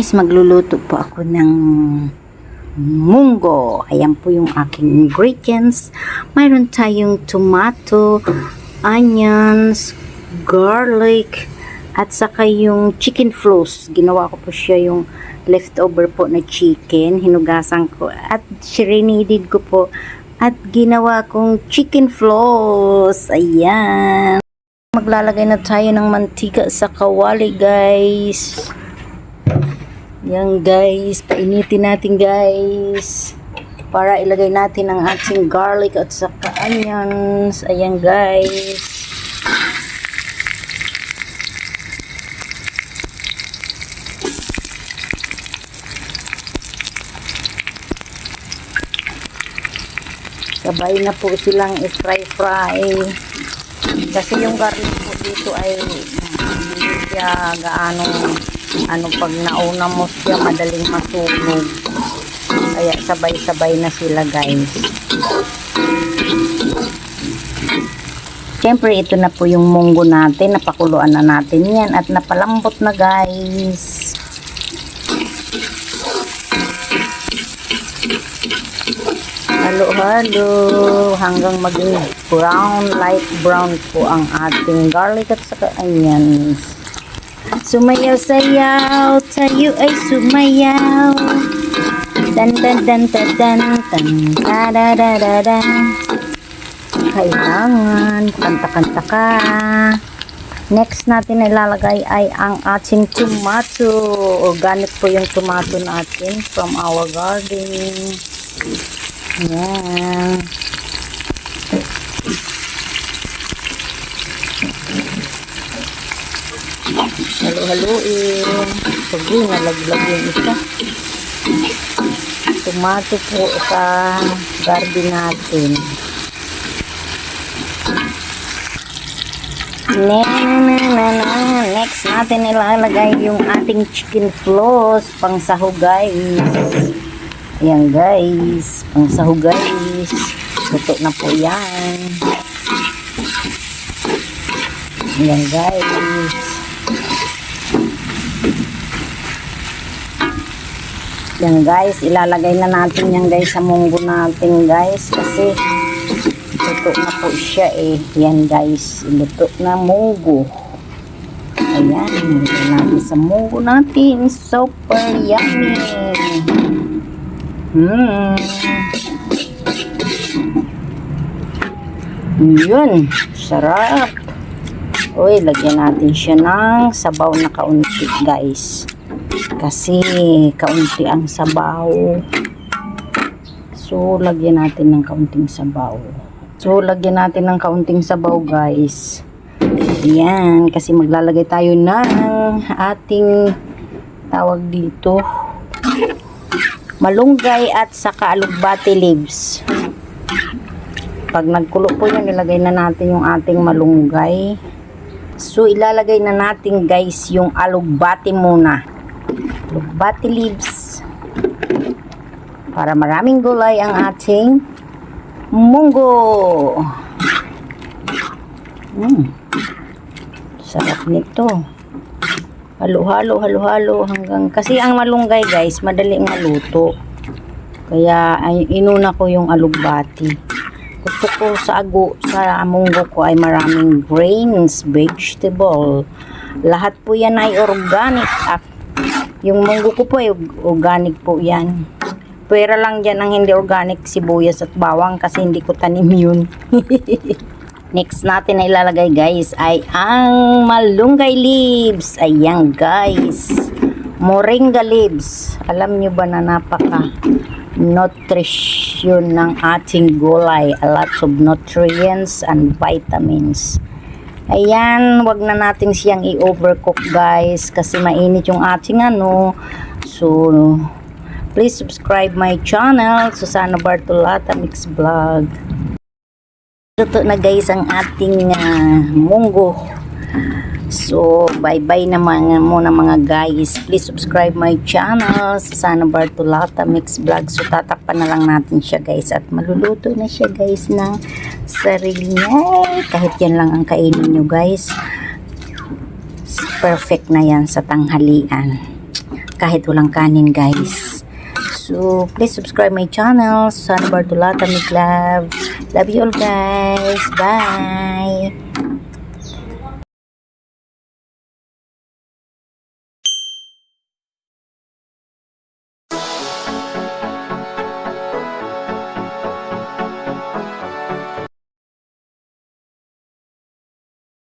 guys, magluluto po ako ng munggo. Ayan po yung aking ingredients. Mayroon tayong tomato, onions, garlic, at saka yung chicken floss. Ginawa ko po siya yung leftover po na chicken. Hinugasan ko at sirinidid ko po. At ginawa kong chicken floss. Ayan. Maglalagay na tayo ng mantika sa kawali, guys. Yan, guys. Painitin natin, guys. Para ilagay natin ang ating garlic at saka onions. Ayan, guys. Sabay na po silang i-fry. Kasi yung garlic po dito ay hindi siya gaano pag nauna mo siya madaling masunog. Kaya sabay-sabay na sila, guys. Siyempre ito na po yung munggo natin. Napakuluan na natin yan at napalambot na, guys. Halo-halo hanggang maging light brown po ang ating garlic at saka onions. Sumayaw-sayaw, tayo ay sumayaw. Dan dan dan dan dan dan da da da da da. Kailangan kanta-kanta ka. Next natin ilalagay ay ang ating tomato. Organic po yung tomato natin from our garden. Yan. Halo-haloin. Sige, nalaglag yung isa. Tomato po sa garden natin. Next natin ilalagay yung ating chicken floss pang sahog, guys. Ayan, guys, pang sahog, guys. Luto na po yan. Ayan, guys. Ayan, guys, ilalagay na natin yan, guys, sa munggo natin, guys, kasi luto na po siya eh. Ayan, guys, luto na munggo. Ayan, ilagay natin sa munggo natin. Super yummy. Yun, sarap. Uy, lagyan natin siya ng sabaw na kaunti, guys. Kasi kaunti ang sabaw. So, lagyan natin ng kaunting sabaw. Guys. Ayan, kasi maglalagay tayo ng ating tawag dito malunggay at saka alugbati leaves. Pag nagkulo po yan, ilagay na natin yung ating malunggay. So, ilalagay na natin, guys, yung alugbati muna. Alugbati leaves. Para maraming gulay ang ating munggo. Sarap nito. Halo-halo hanggang, kasi ang malunggay, guys, madaling maluto. Kaya ay inuna ko yung alugbati. Gusto ko sa munggo ko ay maraming grains, vegetable. Lahat po yan ay organic. Yung munggo ko po ay organic po yan. Pwera lang dyan ang hindi organic, sibuyas at bawang, kasi hindi ko tanim yun. Next natin na ilalagay, guys, ay ang malunggay leaves. Ayan, guys. Moringa leaves. Alam nyo ba na napaka nutrition ng ating gulay? A lot of nutrients and vitamins. Ayan, wag na natin siyang i-overcook, guys, kasi mainit yung ating So, please subscribe my channel, Susana Bartolata Mix Vlog. Luto na, guys, ang ating munggo. So, bye-bye na muna, mga guys. Please subscribe my channel, Susana Bartolata Mix Vlog. So, tatakpan na lang natin siya, guys. At maluluto na siya, guys, ng sarili niya. Kahit yan lang ang kainin nyo, guys. Perfect na yan sa tanghalian. kahit walang kanin guys. So, please subscribe my channel, San Bartolata Miglab. Love you all guys. Bye!